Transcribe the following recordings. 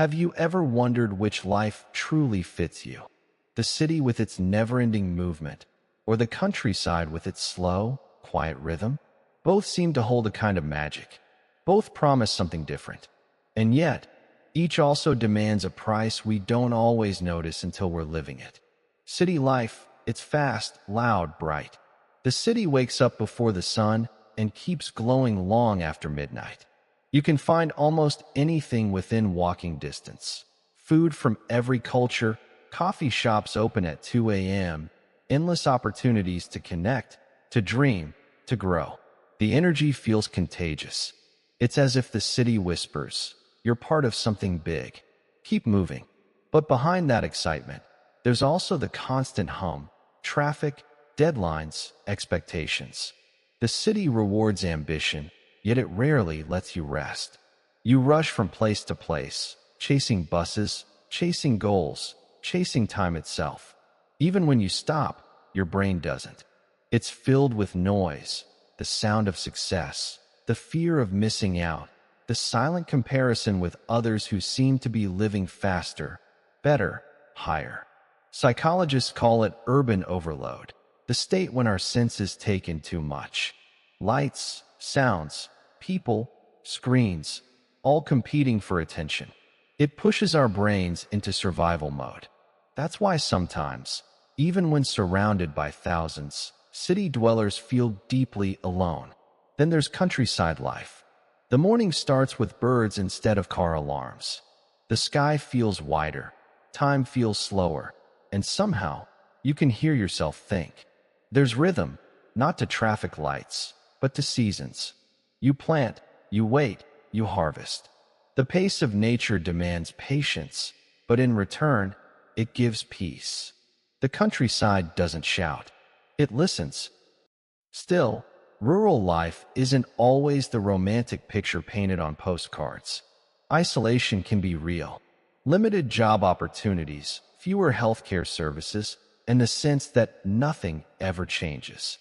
Have you ever wondered which life truly fits you? The city with its never-ending movement, or the countryside with its slow, quiet rhythm? Both seem to hold a kind of magic. Both promise something different. And yet, each also demands a price we don't always notice until we're living it. City life, it's fast, loud, bright. The city wakes up before the sun and keeps glowing long after midnight. You can find almost anything within walking distance. Food from every culture, coffee shops open at 2 a.m., endless opportunities to connect, to dream, to grow. The energy feels contagious. It's as if the city whispers, "You're part of something big. Keep moving." But behind that excitement, there's also the constant hum, traffic, deadlines, expectations. The city rewards ambition, yet it rarely lets you rest. You rush from place to place, chasing buses, chasing goals, chasing time itself. Even when you stop, your brain doesn't. It's filled with noise, the sound of success, the fear of missing out, the silent comparison with others who seem to be living faster, better, higher. Psychologists call it urban overload, the state when our senses take in too much. Lights, sounds, people, screens, all competing for attention. It pushes our brains into survival mode. That's why sometimes, even when surrounded by thousands, city dwellers feel deeply alone. Then there's countryside life. The morning starts with birds instead of car alarms. The sky feels wider, time feels slower, and somehow you can hear yourself think. There's rhythm, not to traffic lights, but to seasons. You plant, you wait, you harvest. The pace of nature demands patience, but in return, it gives peace. The countryside doesn't shout. It listens. Still, rural life isn't always the romantic picture painted on postcards. Isolation can be real. Limited job opportunities, fewer healthcare services, and the sense that nothing ever changes.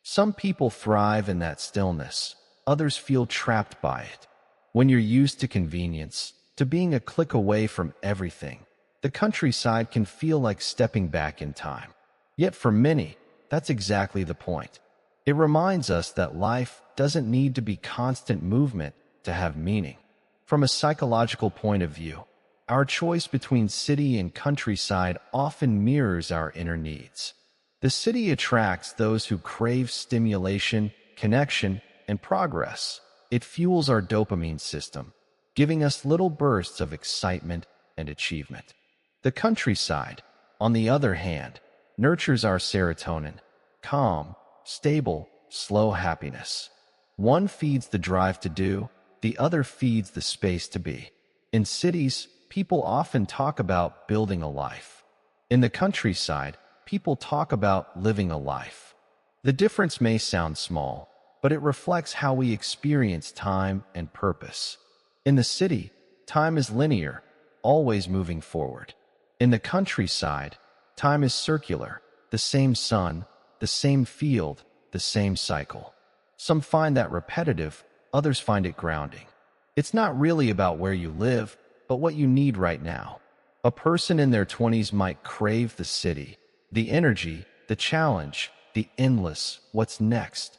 Some people thrive in that stillness. Others feel trapped by it. When you're used to convenience, to being a click away from everything, the countryside can feel like stepping back in time. Yet for many, that's exactly the point. It reminds us that life doesn't need to be constant movement to have meaning. From a psychological point of view, our choice between city and countryside often mirrors our inner needs. The city attracts those who crave stimulation, connection, and progress. It fuels our dopamine system, giving us little bursts of excitement and achievement. The countryside, on the other hand, nurtures our serotonin, calm, stable, slow happiness. One feeds the drive to do, the other feeds the space to be. In cities, people often talk about building a life. In the countryside, people talk about living a life. The difference may sound small, but it reflects how we experience time and purpose. In the city, time is linear, always moving forward. In the countryside, time is circular, the same sun, the same field, the same cycle. Some find that repetitive, others find it grounding. It's not really about where you live, but what you need right now. A person in their 20s might crave the city, the energy, the challenge, the endless, what's next.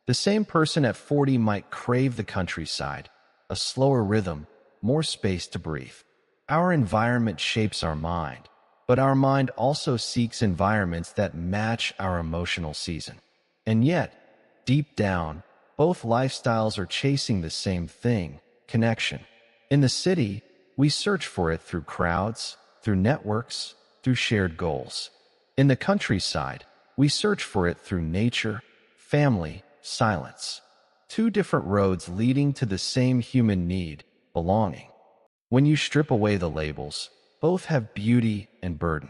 The same person at 40 might crave the countryside, a slower rhythm, more space to breathe. Our environment shapes our mind, but our mind also seeks environments that match our emotional season. And yet, deep down, both lifestyles are chasing the same thing, connection. In the city, we search for it through crowds, through networks, through shared goals. In the countryside, we search for it through nature, family, silence. Two different roads leading to the same human need, belonging. When you strip away the labels, both have beauty and burden.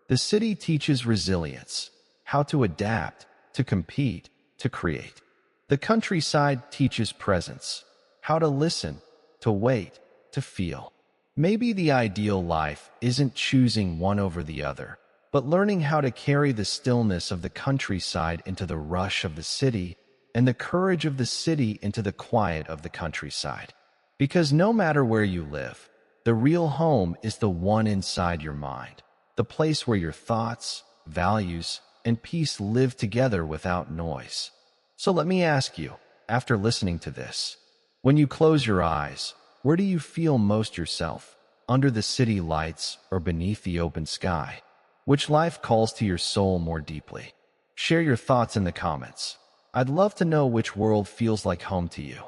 The city teaches resilience, how to adapt, to compete, to create. The countryside teaches presence, how to listen, to wait, to feel. Maybe the ideal life isn't choosing one over the other, but learning how to carry the stillness of the countryside into the rush of the city and the courage of the city into the quiet of the countryside. Because no matter where you live, The real home is the one inside your mind, the place where your thoughts, values, and peace live together without noise. So let me ask you, after listening to this, when you close your eyes, where do you feel most yourself? Under the city lights or beneath the open sky? Which life calls to your soul more deeply? Share your thoughts in the comments. I'd love to know which world feels like home to you.